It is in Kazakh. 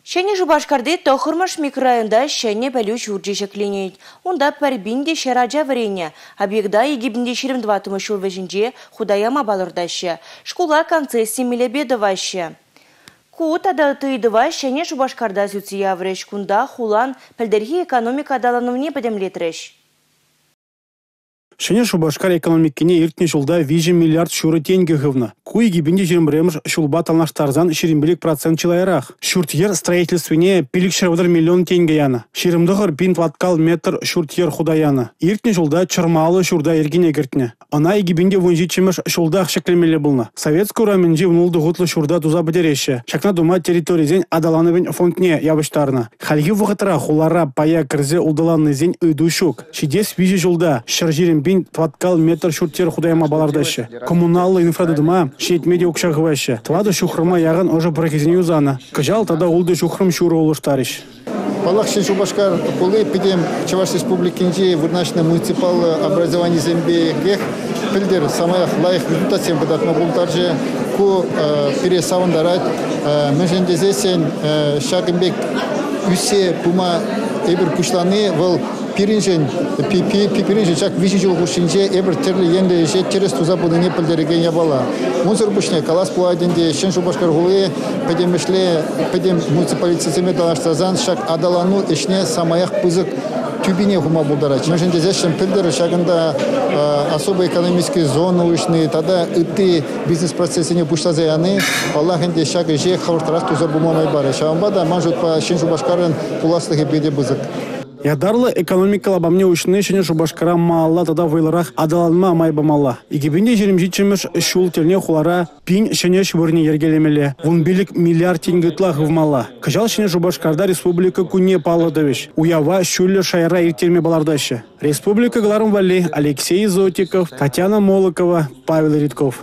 Шәне Жубашкарды Тохырмаш микрорайонда шәне пәлюш урджешек ленейд. Онда пәрбинде шараджа варене. Объекта егибінде 22 шул вежінже худаяма балырдашы. Школа концессия милебедовашы. Кут адалтыйдыва шәне Жубашкарда зүтсия вреш кунда хулан пәлдерхи экономика адалануыне пәдемлетреш. Шәне Жубашкар экономиккене иртне жылда 5 миллиард шуры тенге гывна. Куй гибинде жирмбремж шулба талнаштарзан 20% чилайрах. Шуртьер строительствене пиликшервадыр миллион тенге яна. Ширымдығыр бинт ваткал метр шуртьер худаяна. Иртне жылда чырмалы шурда ергене гертне. Ана гибинде вунжи чемеш шулда шеклемеле булна. Советскую раменде унулды гутлы шурда туза бедереше. Шакна дума территоризен адаланывен фондне ябыштарна. Хальги вғытра хулара пая кірзе улдаланны зен үйдушук. Шидес вижи жылда шыржирен бинт ваткал метр шуртьер худаяма балардашы. Коммуналлы инфрадыдыма шейтмеде укшағывашы. Твады шухрыма яғын уже прокизіне юзана. Кажал тада улды шухрым шуры олыштарыш. Палахшин Жубашкар полы пидем Чуваш республикинде вырначно муниципал образование зембе гех пильдер самая лайх результатсем бедат мабултарже ку пересавандарать межендезесен шагымбек үсе пума эбир пушланы вол пиринжен чак виши жыл кушинже эбир терли енде же через туза будыне пилдереген ябала. Музыр бушне калас пуадинде Шен Жубашкар гулы педемешле педем муниципалитетеме талаштазан шак адалану ишне самаях пызык тюбине хума булдарач. Межендезешен пилдер шагында особо экономические зоны ушны тада ытты бизнес процессине пуштазаяны Аллахынде шак же хавыртарас тузар бумамай бары. Шамбада мажут по Шен Жубашкарын пуласлыхи беде бызык. Ядарлы экономика лабамне учны Шәне Жубашкара маалла тада вайларах адаланма майбамалла. Игибинде жеримжи чемеш шул телне хулара пин Шәне швырне ергелемеле. Вун билик миллиард теңгытла гывмалла. Кажал Шәне Жубашкарда республика куне палладович. Уява шулле шайра иртерме балардашы. Республика Гларым Вали, Алексей Зотиков, Татьяна Молокова, Павел Ритков.